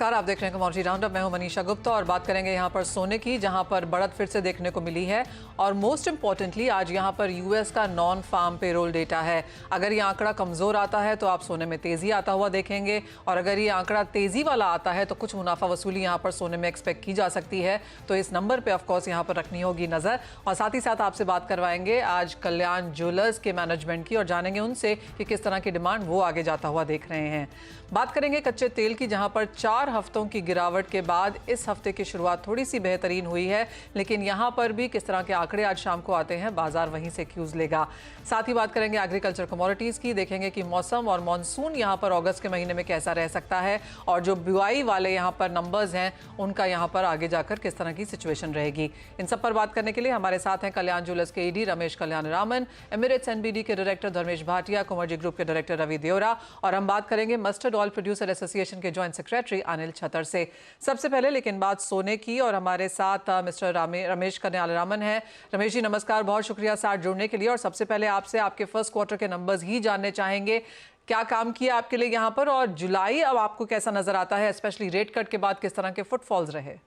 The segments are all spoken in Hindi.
नमस्कार, आप देख रहे हैं कमोडिटी राउंडअप। मैं हूं मनीषा गुप्ता और बात करेंगे यहां पर सोने की, जहां पर बढ़त फिर से देखने को मिली है। और मोस्ट इंपॉर्टेंटली आज यहां पर यूएस का नॉन फार्म पेरोल डेटा है। अगर ये आंकड़ा कमजोर आता है तो आप सोने में तेजी आता हुआ देखेंगे, और अगर ये आंकड़ा तेजी वाला आता है तो कुछ मुनाफा वसूली यहां पर सोने में एक्सपेक्ट की जा सकती है। तो इस नंबर पर ऑफकोर्स यहां पर रखनी होगी नजर। और साथ ही साथ आपसे बात करवाएंगे आज कल्याण ज्वेलर्स के मैनेजमेंट की, और जानेंगे उनसे कि किस तरह की डिमांड वो आगे जाता हुआ देख रहे हैं। बात करेंगे कच्चे तेल की, जहां पर 4 हफ्तों की गिरावट के बाद इस हफ्ते की शुरुआत थोड़ी सी बेहतरीन हुई है, लेकिन यहां पर भी किस तरह के आंकड़े आज शाम को आते हैं, बाजार वहीं से क्यूज लेगा। साथ ही बात करेंगे एग्रीकल्चर कमोडिटीज की, देखेंगे कि मौसम और मॉनसून यहां पर अगस्त के महीने में कैसा रह सकता है, और जो बुआई वाले यहां पर नंबर्स हैं उनका यहां पर आगे जाकर किस तरह की सिचुएशन रहेगी। इन सब पर बात करने के लिए हमारे साथ हैं कल्याण ज्वेलर्स के ED Ramesh Kalyanaraman, Emirates NBD के डायरेक्टर धर्मेश भाटिया, कुंवरजी ग्रुप के डायरेक्टर रवि देवरा, और हम बात करेंगे मस्टर्ड ऑयल प्रोड्यूसर एसोसिएशन के ज्वाइंट सेक्रेटरी अनिल छतर से। सबसे पहले लेकिन बात सोने की, और हमारे साथ मिस्टर रमेश कल्याणरामन है। रमेश जी नमस्कार, बहुत शुक्रिया साथ जुड़ने के लिए। और सबसे पहले आपसे आपके फर्स्ट क्वार्टर के नंबर्स ही जानने चाहेंगे। क्या काम किया आपके लिए यहाँ पर, और जुलाई अब आपको कैसा नजर आता है, स्पेशली रेट कट के बाद किस तरह के फुटफॉल्स रहे?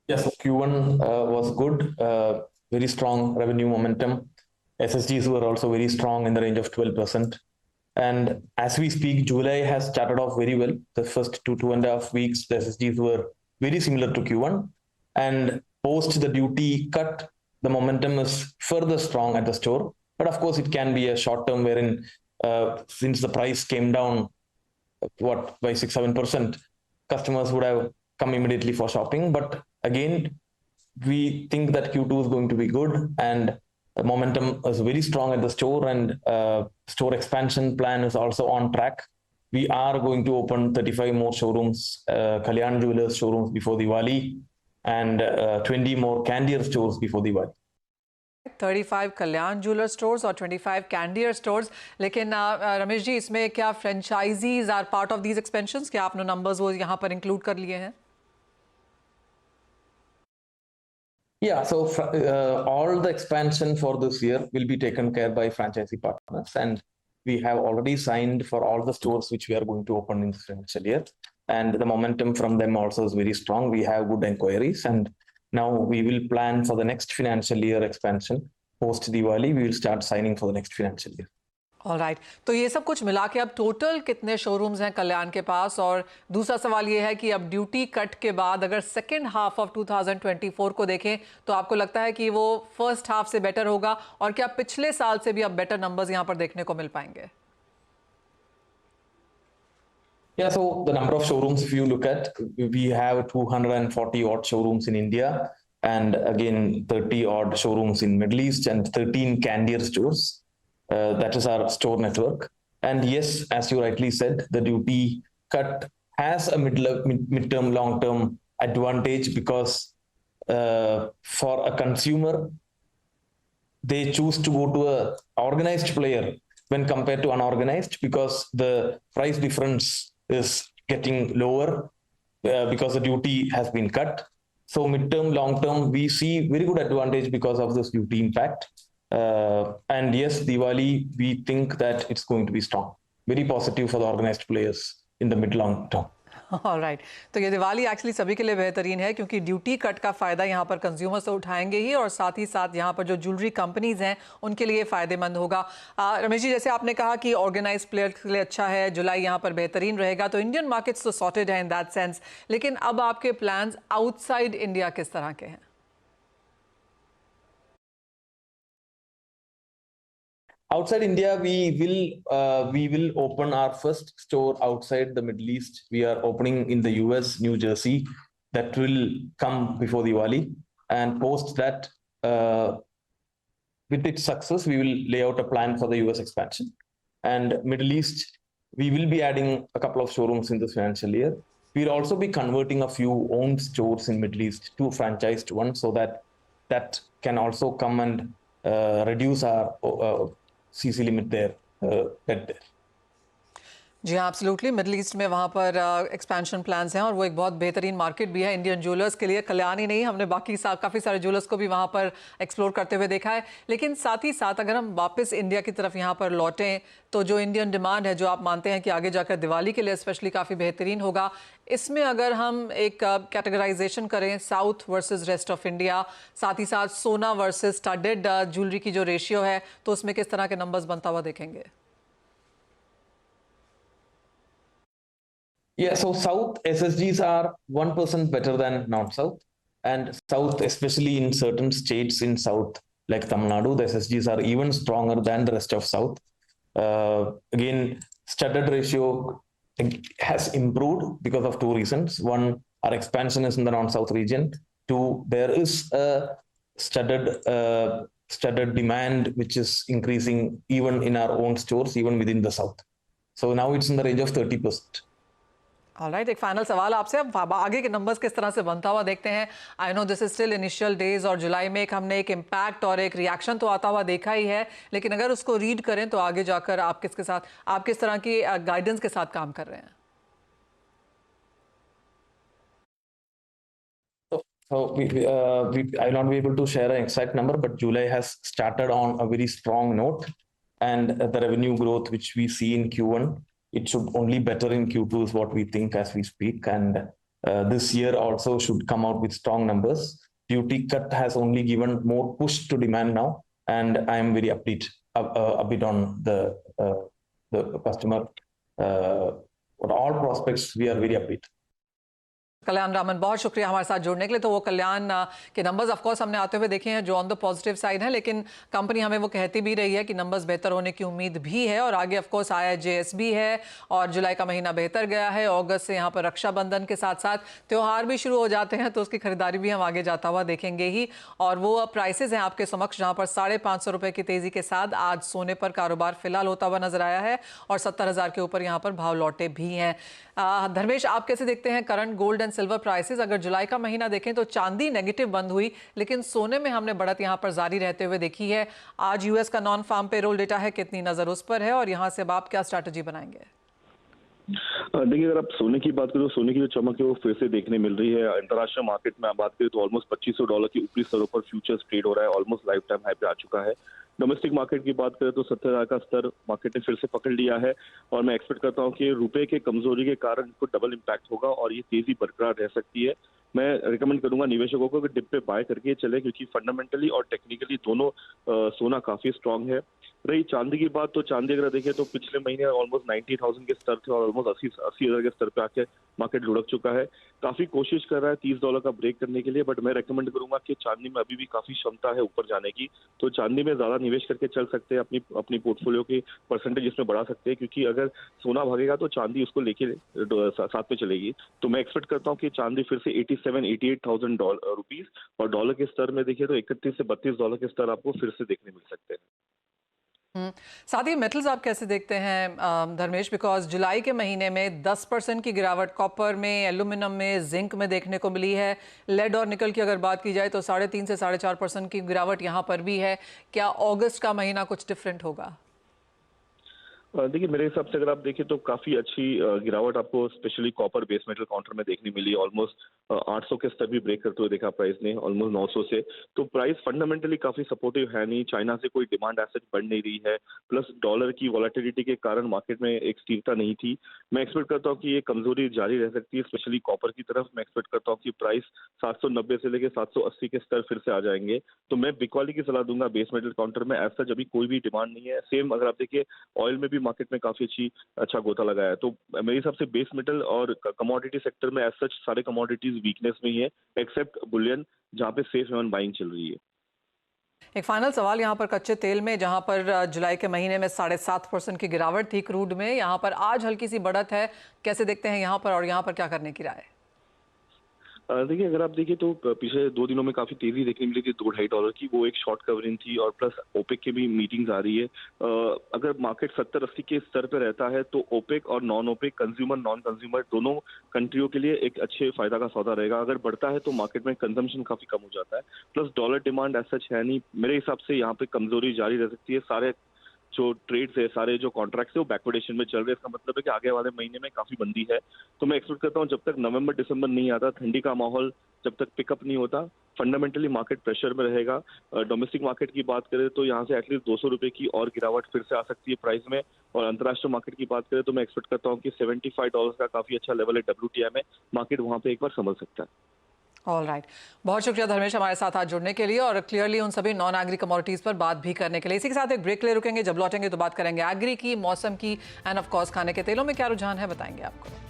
Yes, Q1 was good, very strong revenue momentum. SSGs were also very strong in the range of 12%. And as we speak, July has started off very well. The first 2.5 weeks, the SSGs were very similar to Q1. And post the duty cut, the momentum is further strong at the store. But of course, it can be a short term wherein, since the price came down, by 6-7%, customers would have come immediately for shopping. But again, we think that Q2 is going to be good, and the momentum is very strong at the store, and store expansion plan is also on track. We are going to open 35 more showrooms, Kalyan Jewelers showrooms before Diwali, and 20 more Candier stores before Diwali. 35 Kalyan jeweller stores और 25 कैंडियर स्टोर्स। लेकिन रमेश जी, इसमें क्या franchisees are part of these expansions? क्या आपने नंबर्स वो यहाँ पर इंक्लूड कर लिए हैं? Yeah, so all the expansion for this year will be taken care by franchisee partners, and we have already signed for all the stores which we are going to open in this financial year, and the momentum from them also is very strong. We have good inquiries, and now we will plan for the next financial year expansion. Post Diwali, we will start signing for the next financial year. Alright, तो ये सब कुछ मिला के अब टोटल कितने शोरूम्स हैं कल्याण के पास? और दूसरा सवाल ये है कि अब ड्यूटी कट के बाद अगर सेकेंड हाफ ऑफ 2024 को देखें तो आपको लगता है कि वो फर्स्ट हाफ से बेटर होगा, और क्या पिछले साल से भी अब बेटर नंबर्स यहाँ पर देखने को मिल पाएंगे? Yeah, so the number of showrooms, if you look at, we have 240 odd showrooms in India, and again 30 odd showrooms in Middle East, and 13 Candier stores. That is our store network. And yes, as you rightly said, the duty cut has a mid-term, long-term advantage, because for a consumer, they choose to go to an organized player when compared to unorganized, because the price difference is getting lower because the duty has been cut. So mid-term, long-term, we see very good advantage because of this duty impact. And yes, Diwali, we think that it's going to be strong, very positive for the organized players in the mid-long term. Alright, तो ये दिवाली एक्चुअली सभी के लिए बेहतरीन है, क्योंकि ड्यूटी कट का फायदा यहाँ पर कंज्यूमर्स तो उठाएंगे ही, और साथ ही साथ यहाँ पर जो ज्वेलरी कंपनीज हैं उनके लिए फायदेमंद होगा। रमेश जी, जैसे आपने कहा कि ऑर्गेनाइज प्लेयर के लिए अच्छा है, जुलाई यहाँ पर बेहतरीन रहेगा, तो इंडियन मार्केट्स तो सॉर्टेड है इन दैट सेंस, लेकिन अब आपके प्लान्स आउटसाइड इंडिया किस तरह के हैं? Outside India, we will open our first store outside the Middle East. We are opening in the US, New Jersey. That will come before Diwali, and post that, with its success, we will lay out a plan for the US expansion. And Middle East, we will be adding a couple of showrooms in this financial year. We'll also be converting a few owned stores in Middle East to franchised ones, so that can also come and reduce our CC limit there. जी हाँ, एब्सोल्युटली। मिडल ईस्ट में वहाँ पर एक्सपेंशन प्लान्स हैं और वो एक बहुत बेहतरीन मार्केट भी है इंडियन ज्वेलर्स के लिए। कल्याण ही नहीं, हमने बाकी काफ़ी सारे ज्वेलर्स को भी वहाँ पर एक्सप्लोर करते हुए देखा है। लेकिन साथ ही साथ अगर हम वापस इंडिया की तरफ यहाँ पर लौटें, तो जो इंडियन डिमांड है, जो आप मानते हैं कि आगे जाकर दिवाली के लिए स्पेशली काफ़ी बेहतरीन होगा, इसमें अगर हम एक कैटेगराइजेशन करें south versus rest of India, साथ ही साथ सोना वर्सेस स्टडेड ज्वेलरी की जो रेशियो है, तो उसमें किस तरह के नंबर्स बनता हुआ देखेंगे? Yeah, so South SSGs are 1% better than North South. And South, especially in certain states in South, like Tamil Nadu, the SSGs are even stronger than the rest of South. Again, studded ratio has improved because of two reasons. One, our expansion is in the non-South region. Two, there is a studded demand which is increasing even in our own stores, even within the South. So now it's in the range of 30%. Alright, एक फाइनल सवाल आपसे। अब आगे के नंबर्स किस तरह से बनता हुआ देखते हैं। I know this is still initial days और जुलाई में हमने एक इम्पैक्ट और एक रिएक्शन तो आता हुआ देखा ही है, लेकिन अगर उसको रीड करें तो आगे जाकर आप किस तरह की गाइडेंस के साथ काम कर रहे हैं? I will not be able to share an exact number, but July has started on a very strong note, and the revenue growth which we see in Q1, it should only better in Q2 is what we think as we speak, and this year also should come out with strong numbers. Duty cut has only given more push to demand now, and I am very upbeat a bit on the customer. For all prospects, we are very upbeat. कल्याण रामन, बहुत शुक्रिया हमारे साथ जुड़ने के लिए। तो वो कल्याण के नंबर्स ऑफ कोर्स हमने आते हुए देखे हैं जो ऑन द पॉजिटिव साइड है, लेकिन कंपनी हमें वो कहती भी रही है कि नंबर्स बेहतर होने की उम्मीद भी है और आगे ऑफ कोर्स IIJS भी है और जुलाई का महीना बेहतर गया है। अगस्त से यहाँ पर रक्षाबंधन के साथ साथ त्यौहार भी शुरू हो जाते हैं, तो उसकी खरीदारी भी हम आगे जाता हुआ देखेंगे ही। और वो प्राइसेस हैं आपके समक्ष, जहाँ पर 550 रुपये की तेजी के साथ आज सोने पर कारोबार फिलहाल होता हुआ नजर आया है और 70,000 के ऊपर यहाँ पर भाव लौटे भी हैं। धर्मेश, आप कैसे देखते हैं current gold and silver prices? अगर जुलाई का महीना देखें तो चांदी नेगेटिव बंद हुई, लेकिन सोने में हमने बढ़त यहां पर जारी रहते हुए देखी है। आज यूएस का नॉन फार्म पेरोल डेटा है, कितनी नजर उस पर है और यहां से अब आप क्या स्ट्रैटेजी बनाएंगे? देखिए, अगर आप सोने की बात करें तो सोने की जो चमक है वो फिर से देखने मिल रही है। अंतर्राष्ट्रीय मार्केट में आप बात करें तो ऑलमोस्ट $2500 की ऊपरी स्तरों पर फ्यूचर्स ट्रेड हो रहा है, ऑलमोस्ट लाइफ टाइम हाई पे आ चुका है। डोमेस्टिक मार्केट की बात करें तो 70,000 का स्तर मार्केट ने फिर से पकड़ लिया है और मैं एक्सपेक्ट करता हूं कि रुपए के कमजोरी के कारण इसको डबल इम्पैक्ट होगा और ये तेजी बरकरार रह सकती है। मैं रिकमेंड करूंगा निवेशकों को कि डिप पे बाय करके चले, क्योंकि फंडामेंटली और टेक्निकली दोनों सोना काफी स्ट्रांग है। रही चांदी की बात, तो चांदी अगर देखें तो पिछले महीने ऑलमोस्ट 90,000 के स्तर थे और ऑलमोस्ट 80,000 के स्तर पे आके मार्केट लुढ़क चुका है। काफी कोशिश कर रहा है $30 का ब्रेक करने के लिए, बट मैं रेकमेंड करूंगा कि चांदी में अभी भी काफी क्षमता है ऊपर जाने की, तो चांदी में ज्यादा निवेश करके चल सकते हैं, अपनी पोर्टफोलियो की परसेंटेज इसमें बढ़ा सकते हैं, क्योंकि अगर सोना भागेगा तो चांदी उसको लेके साथ में चलेगी। तो मैं एक्सपेक्ट करता हूँ कि चांदी फिर से 87-88,000 रुपीज और डॉलर के स्तर में देखिए तो $31 से $32 के स्तर आपको फिर से देखने मिल सकते हैं। साथ ही मेटल्स आप कैसे देखते हैं धर्मेश? बिकॉज जुलाई के महीने में 10% की गिरावट कॉपर में, एल्यूमिनियम में, जिंक में देखने को मिली है। लेड और निकल की अगर बात की जाए तो 3.5 से 4.5% की गिरावट यहाँ पर भी है। क्या अगस्त का महीना कुछ डिफरेंट होगा? देखिए, मेरे हिसाब से अगर आप देखें तो काफी अच्छी गिरावट आपको specially copper base metal counter में देखने मिली। ऑलमोस्ट 800 के स्तर भी ब्रेक करते हुए देखा प्राइस ने, ऑलमोस्ट 900 से। तो प्राइस फंडामेंटली काफी सपोर्टिव है नहीं, चाइना से कोई डिमांड एसेट बढ़ नहीं रही है, प्लस डॉलर की वॉलेटिलिटी के कारण मार्केट में एक स्थिरता नहीं थी। मैं एक्सपेक्ट करता हूँ कि ये कमजोरी जारी रह सकती है, स्पेशली कॉपर की तरफ। मैं एक्सपेक्ट करता हूँ कि प्राइस 790 से लेकर 780 के स्तर फिर से आ जाएंगे। तो मैं बिकवाली की सलाह दूंगा बेस मेटल काउंटर में। एज सच अभी कोई भी डिमांड नहीं है। सेम अगर आप देखिए ऑयल में भी मार्केट में काफी अच्छा गोता लगाया है। तो मेरे हिसाब से बेस मेटल और कमोडिटी सेक्टर में एज सच सारे कमोडिटीज वीकनेस में ही है, एक्सेप्ट बुलियन जहां पे सेफ हेवन बाइंग चल रही है। एक फाइनल सवाल यहाँ पर कच्चे तेल में, जहाँ पर जुलाई के महीने में 7.5% की गिरावट थी क्रूड में, यहाँ पर आज हल्की सी बढ़त है। कैसे देखते हैं यहाँ पर और यहाँ पर क्या करने की राय? देखिए, अगर आप देखिए तो पिछले 2 दिनों में काफी तेजी देखने मिली थी $2-2.5 की। वो एक शॉर्ट कवरिंग थी और प्लस ओपेक की भी मीटिंग्स आ रही है। अगर मार्केट 70-80 के स्तर पे रहता है तो ओपेक और non OPEC, consumer non consumer, दोनों कंट्रियों के लिए एक अच्छे फायदा का सौदा रहेगा। अगर बढ़ता है तो मार्केट में कंजम्पशन काफी कम हो जाता है, plus dollar demand as such है नहीं। मेरे हिसाब से यहाँ पे कमजोरी जारी रह सकती है। जो ट्रेड्स है, सारे जो कॉन्ट्रैक्ट्स है वो बैकवर्डेशन में चल रहे हैं। इसका मतलब है कि आगे वाले महीने में काफी मंदी है। तो मैं एक्सपेक्ट करता हूँ जब तक नवंबर दिसंबर नहीं आता, ठंडी का माहौल जब तक पिकअप नहीं होता, फंडामेंटली मार्केट प्रेशर में रहेगा। डोमेस्टिक मार्केट की बात करें तो यहाँ से एटलीस्ट 200 रुपए की और गिरावट फिर से आ सकती है प्राइस में। और अंतर्राष्ट्रीय मार्केट की बात करें तो मैं एक्सपेक्ट करता हूँ कि $75 का काफी अच्छा लेवल है WTI में, मार्केट वहां पे एक बार संभल सकता है। ऑल राइट, बहुत शुक्रिया धर्मेश हमारे साथ आज जुड़ने के लिए और क्लियरली उन सभी नॉन एग्री कमोडिटीज पर बात भी करने के लिए। इसी के साथ एक ब्रेक ले रुकेंगे, जब लौटेंगे तो बात करेंगे एग्री की, मौसम की एंड ऑफ कोर्स खाने के तेलों में क्या रुझान है, बताएंगे आपको।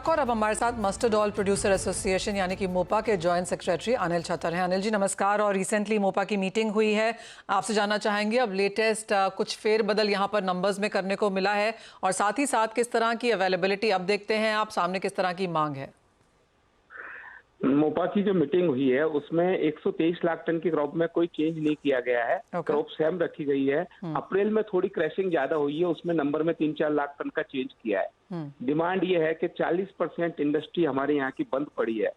और अब हमारे साथ मस्टर्ड ऑयल प्रोड्यूसर एसोसिएशन यानी कि मोपा के जॉइंट सेक्रेटरी अनिल छतर हैं। अनिल जी नमस्कार। और रिसेंटली मोपा की मीटिंग हुई है, आपसे जानना चाहेंगे अब लेटेस्ट कुछ फेरबदल यहाँ पर नंबर्स में करने को मिला है और साथ ही साथ किस तरह की अवेलेबिलिटी अब देखते हैं आप, सामने किस तरह की मांग है। मोपा की जो मीटिंग हुई है उसमें 123 लाख टन की क्रॉप में कोई चेंज नहीं किया गया है। क्रॉप सेम रखी गई है। अप्रैल में थोड़ी क्रैशिंग ज्यादा हुई है, उसमें नंबर में 3-4 लाख टन का चेंज किया है। डिमांड ये है कि 40% इंडस्ट्री हमारे यहाँ की बंद पड़ी है।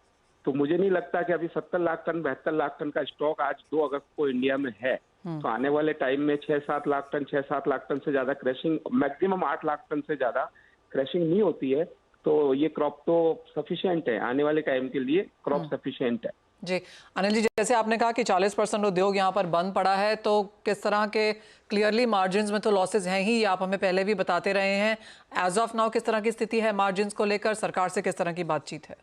तो मुझे नहीं लगता कि अभी 70 लाख टन 72 लाख टन का स्टॉक आज 2 अगस्त को इंडिया में है। तो आने वाले टाइम में 6-7 लाख टन 6-7 लाख टन से ज्यादा क्रैशिंग, मैक्सिमम 8 लाख टन से ज्यादा क्रैशिंग नहीं होती है। तो ये क्रॉप तो सफिशिएंट है, आने वाले टाइम के लिए क्रॉप सफिशिएंट है। जी अनिल जी, जैसे आपने कहा कि 40% उद्योग यहाँ पर बंद पड़ा है, तो किस तरह के क्लियरली मार्जिन्स में तो लॉसेज हैं ही, आप हमें पहले भी बताते रहे हैं। एज ऑफ नाउ किस तरह की स्थिति है मार्जिन्स को लेकर, सरकार से किस तरह की बातचीत है?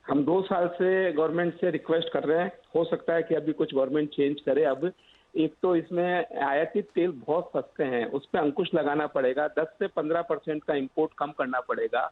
हम 2 साल से गवर्नमेंट से रिक्वेस्ट कर रहे हैं, हो सकता है कि अभी कुछ गवर्नमेंट चेंज करे। अब एक तो इसमें आयातित तेल बहुत सस्ते हैं, उस पर अंकुश लगाना पड़ेगा। 10 से 15% का इंपोर्ट कम करना पड़ेगा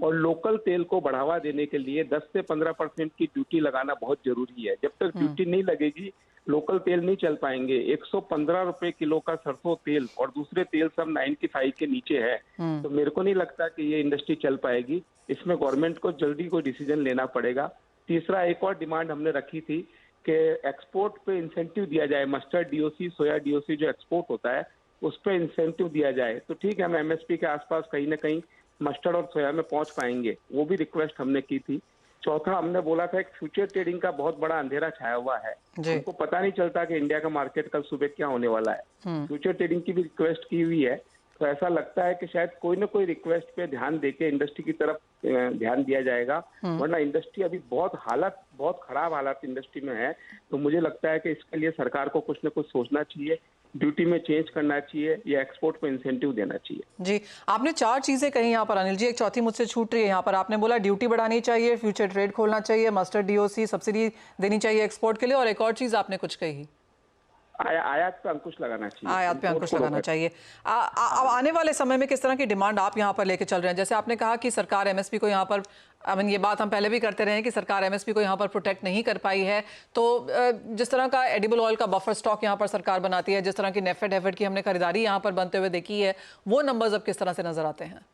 और लोकल तेल को बढ़ावा देने के लिए 10 से 15% की ड्यूटी लगाना बहुत जरूरी है। जब तक ड्यूटी नहीं लगेगी लोकल तेल नहीं चल पाएंगे। 115 रुपए किलो का सरसों तेल और दूसरे तेल सब 95 के नीचे है। तो मेरे को नहीं लगता कि ये इंडस्ट्री चल पाएगी। इसमें गवर्नमेंट को जल्दी कोई डिसीजन लेना पड़ेगा। तीसरा एक और डिमांड हमने रखी थी कि एक्सपोर्ट पे इंसेंटिव दिया जाए। मस्टर्ड डीओसी, सोया डीओसी जो एक्सपोर्ट होता है उस पर इंसेंटिव दिया जाए। तो ठीक है, हम एमएसपी के आसपास कहीं ना कहीं मस्टर्ड और सोया में पहुंच पाएंगे, वो भी रिक्वेस्ट हमने की थी। चौथा हमने बोला था एक फ्यूचर ट्रेडिंग का बहुत बड़ा अंधेरा छाया हुआ है, हमको पता नहीं चलता कि इंडिया का मार्केट कल सुबह क्या होने वाला है। फ्यूचर ट्रेडिंग की भी रिक्वेस्ट की हुई है। तो ऐसा लगता है कि शायद कोई ना कोई रिक्वेस्ट पे ध्यान देके इंडस्ट्री की तरफ ध्यान दिया जाएगा, वरना इंडस्ट्री अभी बहुत खराब हालत इंडस्ट्री में है। तो मुझे लगता है कि इसके लिए सरकार को कुछ ना कुछ सोचना चाहिए, ड्यूटी में चेंज करना चाहिए या एक्सपोर्ट पे इंसेंटिव देना चाहिए। जी, आपने 4 चीजें कही यहाँ पर अनिल जी, एक चौथी मुझसे छूट रही है यहाँ पर। आपने बोला ड्यूटी बढ़ानी चाहिए, फ्यूचर ट्रेड खोलना चाहिए, मस्टर्ड डीओसी सब्सिडी देनी चाहिए एक्सपोर्ट के लिए, और एक और चीज आपने कुछ कही, आयात पे अंकुश लगाना चाहिए। आयात पे अंकुश लगाना चाहिए। अब आने वाले समय में किस तरह की डिमांड आप यहाँ पर लेके चल रहे हैं? जैसे आपने कहा कि सरकार एमएसपी को यहाँ पर, ये बात हम पहले भी करते रहे हैं कि सरकार एमएसपी को यहाँ पर प्रोटेक्ट नहीं कर पाई है। तो जिस तरह का एडिबल ऑयल का बफर स्टॉक यहाँ पर सरकार बनाती है, जिस तरह की नेफेड की हमने खरीदारी यहाँ पर बनते हुए देखी है, वो नंबर्स अब किस तरह से नजर आते हैं?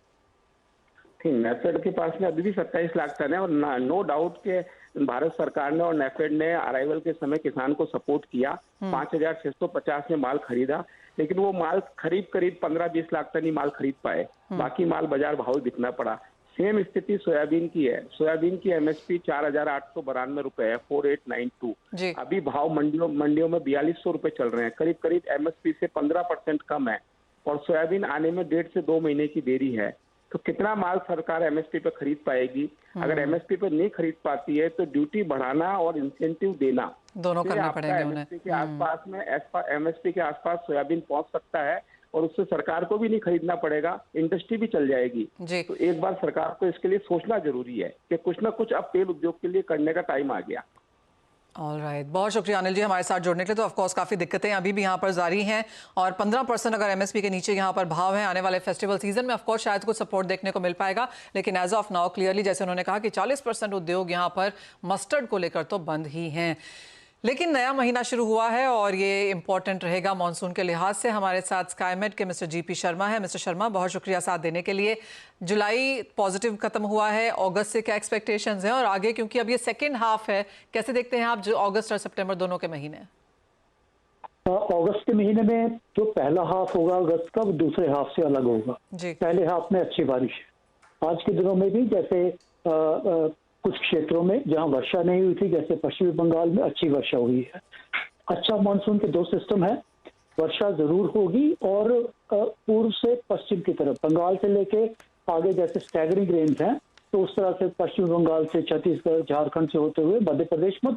नेफेड के पास में अभी भी 27 लाख टन है और नो डाउट के भारत सरकार ने और नेफेड ने अराइवल के समय किसान को सपोर्ट किया। 5,650 में माल खरीदा, लेकिन वो माल करीब 15-20 लाख टन ही माल खरीद पाए, बाकी माल बाजार भाव बिकना पड़ा। सेम स्थिति सोयाबीन की है। सोयाबीन की एमएसपी 4,892 रुपए है, 4892। अभी भाव मंडियों में 4200 रुपए चल रहे हैं, करीब एमएसपी से 15% कम है और सोयाबीन आने में 1.5 से 2 महीने की देरी है। तो कितना माल सरकार एमएसपी पे खरीद पाएगी? अगर एमएसपी पे नहीं खरीद पाती है तो ड्यूटी बढ़ाना और इंसेंटिव देना दोनों करना पड़ेंगे उन्हें। एमएसपी के आसपास में एमएसपी के आसपास सोयाबीन पहुंच सकता है और उससे सरकार को भी नहीं खरीदना पड़ेगा, इंडस्ट्री भी चल जाएगी। तो एक बार सरकार को इसके लिए सोचना जरूरी है कि कुछ ना कुछ अब तेल उद्योग के लिए करने का टाइम आ गया। ऑल राइट, बहुत शुक्रिया अनिल जी हमारे साथ जुड़ने के लिए। तो ऑफकोर्स काफ़ी दिक्कतें अभी भी यहाँ पर जारी हैं और 15% अगर एमएसपी के नीचे यहाँ पर भाव है, आने वाले फेस्टिवल सीजन में ऑफकोर्स शायद कुछ सपोर्ट देखने को मिल पाएगा, लेकिन एज ऑफ नाउ क्लियरली जैसे उन्होंने कहा कि 40% उद्योग यहाँ पर मस्टर्ड को लेकर तो बंद ही हैं। लेकिन नया महीना शुरू हुआ है और ये इंपॉर्टेंट रहेगा मॉनसून के लिहाज से। हमारे साथ स्काईमेट के मिस्टर जीपी शर्मा है। मिस्टर शर्मा, बहुत शुक्रिया साथ देने के लिए। जुलाई पॉजिटिव खत्म हुआ है, अगस्त से क्या एक्सपेक्टेशंस हैं और आगे, क्योंकि अब ये सेकेंड हाफ है, कैसे देखते हैं आप जो अगस्त और सितंबर दोनों के महीने? अगस्त के महीने में जो पहला हाफ होगा अगस्त का, वो दूसरे हाफ से अलग होगा। पहले हाफ में अच्छी बारिश है। आज के दिनों में भी जैसे कुछ क्षेत्रों में जहां वर्षा नहीं हुई थी, जैसे पश्चिमी बंगाल में अच्छी वर्षा हुई है। अच्छा मानसून के 2 सिस्टम है, वर्षा जरूर होगी और पूर्व से पश्चिम की तरफ बंगाल से लेके आगे जैसे स्टैगरिंग रेंज है, तो उस तरह से पश्चिम बंगाल से छत्तीसगढ़ झारखंड से होते हुए मध्य प्रदेश में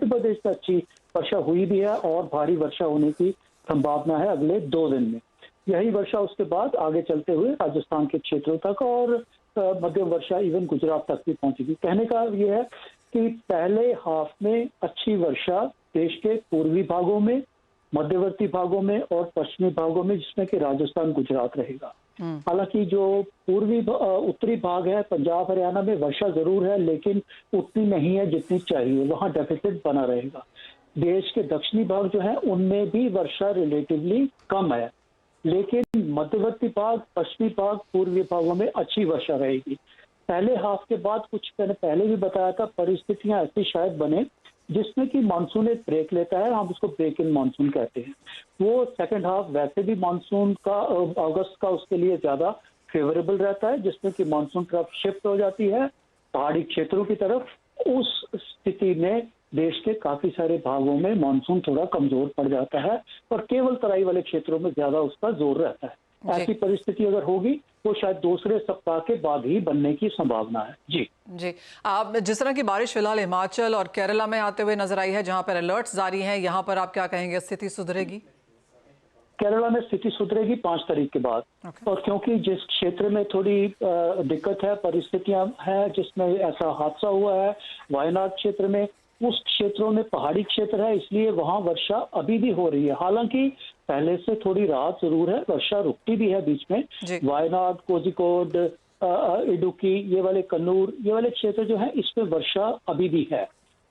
अच्छी वर्षा हुई भी है और भारी वर्षा होने की संभावना है अगले 2 दिन में। यही वर्षा उसके बाद आगे चलते हुए राजस्थान के क्षेत्रों तक और मध्यम वर्षा इवन गुजरात तक भी पहुंचेगी। कहने का ये है कि पहले हाफ में अच्छी वर्षा देश के पूर्वी भागों में, मध्यवर्ती भागों में और पश्चिमी भागों में, जिसमें कि राजस्थान गुजरात रहेगा। हालांकि जो पूर्वी उत्तरी भाग है, पंजाब हरियाणा में वर्षा जरूर है लेकिन उतनी नहीं है जितनी चाहिए, वहां डेफिसिट बना रहेगा। देश के दक्षिणी भाग जो है उनमें भी वर्षा रिलेटिवली कम है, लेकिन मध्यवर्ती भाग, पश्चिमी भाग, पूर्वी भागों में अच्छी वर्षा रहेगी। पहले हाफ के बाद कुछ मैंने पहले भी बताया था, परिस्थितियां ऐसी शायद बने जिसमें कि मानसून एक ब्रेक लेता है, हम उसको ब्रेक इन मानसून कहते हैं। वो सेकंड हाफ वैसे भी मानसून का अगस्त का उसके लिए ज्यादा फेवरेबल रहता है, जिसमें कि मानसून तरफ शिफ्ट हो जाती है पहाड़ी क्षेत्रों की तरफ। उस स्थिति में देश के काफी सारे भागों में मानसून थोड़ा कमजोर पड़ जाता है और केवल तराई वाले क्षेत्रों में ज्यादा उसका जोर रहता है। ऐसी परिस्थिति अगर होगी वो शायद दूसरे सप्ताह के बाद ही बनने की संभावना है। जी आप जिस तरह की बारिश फिलहाल हिमाचल और केरला में आते हुए नजर आई है, जहां पर अलर्ट्स जारी हैं, यहाँ पर आप क्या कहेंगे, स्थिति सुधरेगी? केरला में स्थिति सुधरेगी 5 तारीख के बाद। और क्योंकि जिस क्षेत्र में थोड़ी दिक्कत है, परिस्थितियां हैं जिसमें ऐसा हादसा हुआ है, वायनाड क्षेत्र में, उस क्षेत्रों में पहाड़ी क्षेत्र है, इसलिए वहां वर्षा अभी भी हो रही है। हालांकि पहले से थोड़ी राहत जरूर है, वर्षा रुकती भी है बीच में। वायनाड, कोझिकोड, इडुक्की, ये वाले कन्नूर, ये वाले क्षेत्र जो है इसमें वर्षा अभी भी है।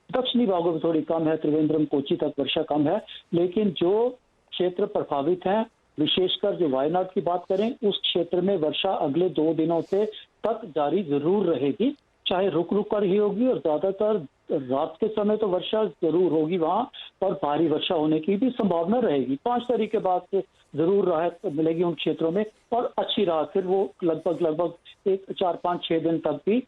दक्षिणी भागों में थोड़ी कम है, त्रिवेंद्रम, कोची तक वर्षा कम है, लेकिन जो क्षेत्र प्रभावित हैं, विशेषकर जो वायनाड की बात करें, उस क्षेत्र में वर्षा अगले 2 दिनों से तक जारी जरूर रहेगी, चाहे रुक रुक कर ही होगी और ज्यादातर रात के समय तो वर्षा जरूर होगी वहां और भारी वर्षा होने की भी संभावना रहेगी। 5 तारीख के बाद से जरूर राहत मिलेगी उन क्षेत्रों में और अच्छी राहत, फिर वो लगभग 4-5-6 दिन तक भी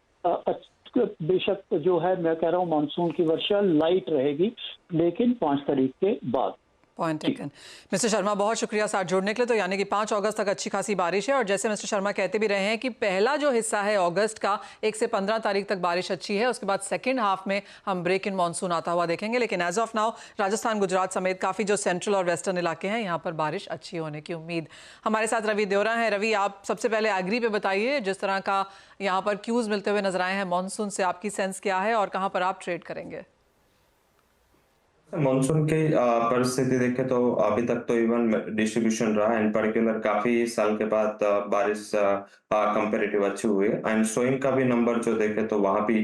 बेशक जो है मैं कह रहा हूँ मानसून की वर्षा लाइट रहेगी, लेकिन 5 तारीख के बाद। Point taken. मिस्टर शर्मा, बहुत शुक्रिया साथ जुड़ने के लिए। तो यानी कि 5 अगस्त तक अच्छी खासी बारिश है और जैसे मिस्टर शर्मा कहते भी रहे हैं कि पहला जो हिस्सा है अगस्त का 1 से 15 तारीख तक बारिश अच्छी है, उसके बाद सेकंड हाफ में हम ब्रेक इन मानसून आता हुआ देखेंगे। लेकिन as of now Rajasthan, Gujarat समेत काफ़ी जो सेंट्रल और वेस्टर्न इलाके हैं, यहाँ पर बारिश अच्छी होने की उम्मीद। हमारे साथ रवि देवरा हैं। रवि, आप सबसे पहले एग्री पे बताइए, जिस तरह का यहाँ पर क्यूज मिलते हुए नजर आए हैं मानसून से, आपकी सेंस क्या है और कहाँ पर आप ट्रेड करेंगे? मानसून की परिस्थिति देखे तो अभी तक तो इवन डिस्ट्रीब्यूशन रहा, इन पर्टिकुलर काफी साल के बाद बारिश कंपेरेटिव अच्छी हुई है। एंड सोइंग का भी नंबर जो देखे तो वहां भी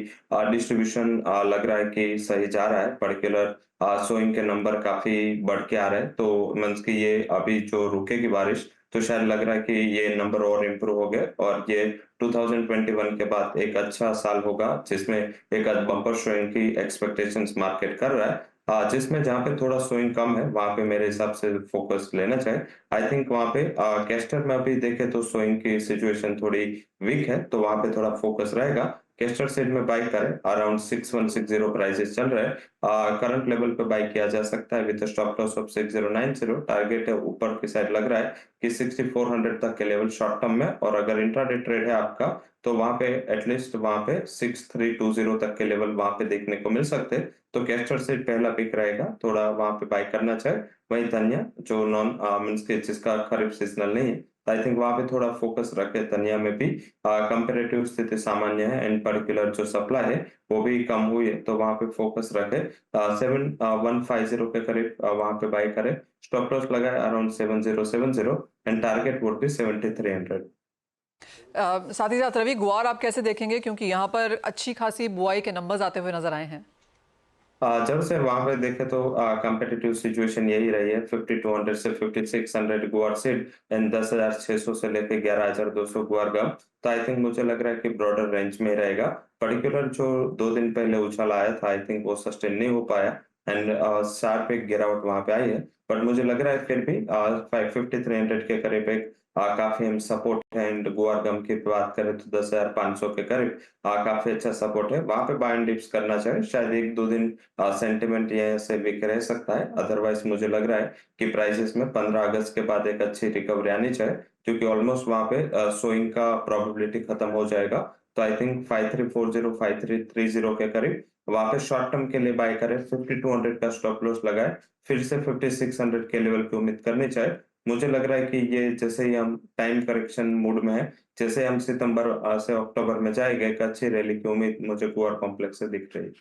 डिस्ट्रीब्यूशन लग रहा है कि सही जा रहा है। पर्टिकुलर सोइंग के नंबर काफी बढ़ के आ रहे हैं, तो मींस कि ये अभी जो रुकेगी बारिश तो शायद लग रहा है कि ये नंबर और इम्प्रूव हो गए और ये 2021 के बाद एक अच्छा साल होगा जिसमें एक बम्पर शोइंग की एक्सपेक्टेशंस मार्केट कर रहा है। जिसमें जहाँ पे थोड़ा स्विंग कम है वहां पे मेरे हिसाब से फोकस लेना चाहिए। आई थिंक वहां पे कैस्टर में अभी देखे तो स्विंग की सिचुएशन थोड़ी वीक है, तो वहां पे थोड़ा फोकस रहेगा। कैस्टर सेट में बाई करें, अराउंड 6160 प्राइसेस चल रहे हैं। करंट लेवल पे बाई किया जा सकता है with stop loss of 6090। Target है ऊपर की साइड लग रहा है कि 6400 तक के लेवल शॉर्ट टर्म में, और अगर इंट्राडे ट्रेड है आपका तो वहां पे एटलीस्ट वहां पे 6320 तक के लेवल वहां पे देखने को मिल सकते हैं। तो कैस्टर से पहला पिक रहेगा, थोड़ा वहां पे बाय करना चाहिए। वहीं तन्या जो नॉन मींस के जिसका खरीफ सीजनल नहीं है, आई थिंक वहां पे थोड़ा फोकस रखे। तन्या में भी कंपैरेटिव स्थिति सामान्य है, एंड पर्टिकुलर जो सप्लाई है वो भी कम हुई है, तो वहां पे फोकस रखे। 7150 के करीब वहां पे बाय करे। स्टॉप लॉस लगाए around 7070 and target would be 7300। साथ ही साथ रवि, गुआर आप कैसे देखेंगे, क्योंकि यहाँ पर अच्छी खासी बुआई के नंबर्स आते हुए नजर आए हैं? जब से वहां पे देखे तो कंपेटिटिव सिचुएशन यही रही है। 5200 से 5600 गुआर सीड एंड 10,600 से लेके 11,200 गुआर गम। तो आई थिंक मुझे लग रहा है कि ब्रॉडर रेंज में रहेगा। पर्टिकुलर जो 2 दिन पहले उछाल आया था, आई थिंक वो सस्टेन नहीं हो पाया, एंड शार्प एक गिरावट वहां पे आई है, बट मुझे लग रहा है फिर भी 550-300 के करीब एक काफी हम सपोर्ट है। एंड गुआर गम की बात करें तो 10,500 के करीब काफी अच्छा सपोर्ट है, वहां पे बाय एंड डिप्स करना चाहिए। शायद 1-2 दिन सेंटिमेंट यहाँ से वीक रह सकता है, अदरवाइज मुझे लग रहा है कि प्राइसेस में 15 अगस्त के बाद एक अच्छी रिकवरी आनी चाहिए, क्योंकि ऑलमोस्ट वहां पे सोइंग का प्रोबेबिलिटी खत्म हो जाएगा। तो आई थिंक 5340 5330 के करीब वहां पे शॉर्ट टर्म के लिए बाय करें, 5200 का स्टॉप लॉस लगाए, फिर से 5600 के लेवल की उम्मीद करनी चाहिए। मुझे लग रहा है कि ये जैसे ही हम टाइम करेक्शन मूड में है, जैसे हम सितंबर से अक्टूबर में जाएंगे, एक अच्छी रैली की उम्मीद मुझे गुआर कॉम्प्लेक्स से दिख रही है।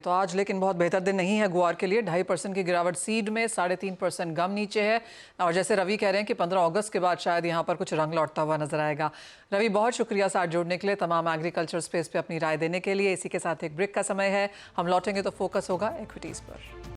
तो आज लेकिन बहुत बेहतर दिन नहीं है गुआर के लिए। 2.5% की गिरावट सीड में, 3.5% गम नीचे है। और जैसे रवि कह रहे हैं कि 15 अगस्त के बाद शायद यहाँ पर कुछ रंग लौटता हुआ नजर आएगा। रवि, बहुत शुक्रिया साथ जोड़ने के लिए, तमाम एग्रीकल्चर स्पेस पे अपनी राय देने के लिए। इसी के साथ एक ब्रेक का समय है, हम लौटेंगे तो फोकस होगा इक्विटीज पर।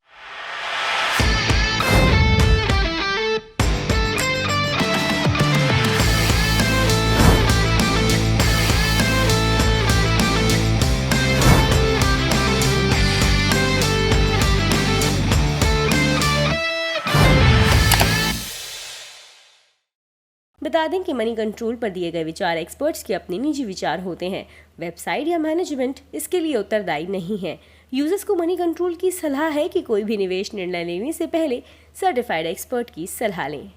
बता दें कि मनी कंट्रोल पर दिए गए विचार एक्सपर्ट्स के अपने निजी विचार होते हैं। वेबसाइट या मैनेजमेंट इसके लिए उत्तरदायी नहीं है। यूजर्स को मनी कंट्रोल की सलाह है कि कोई भी निवेश निर्णय लेने से पहले सर्टिफाइड एक्सपर्ट की सलाह लें।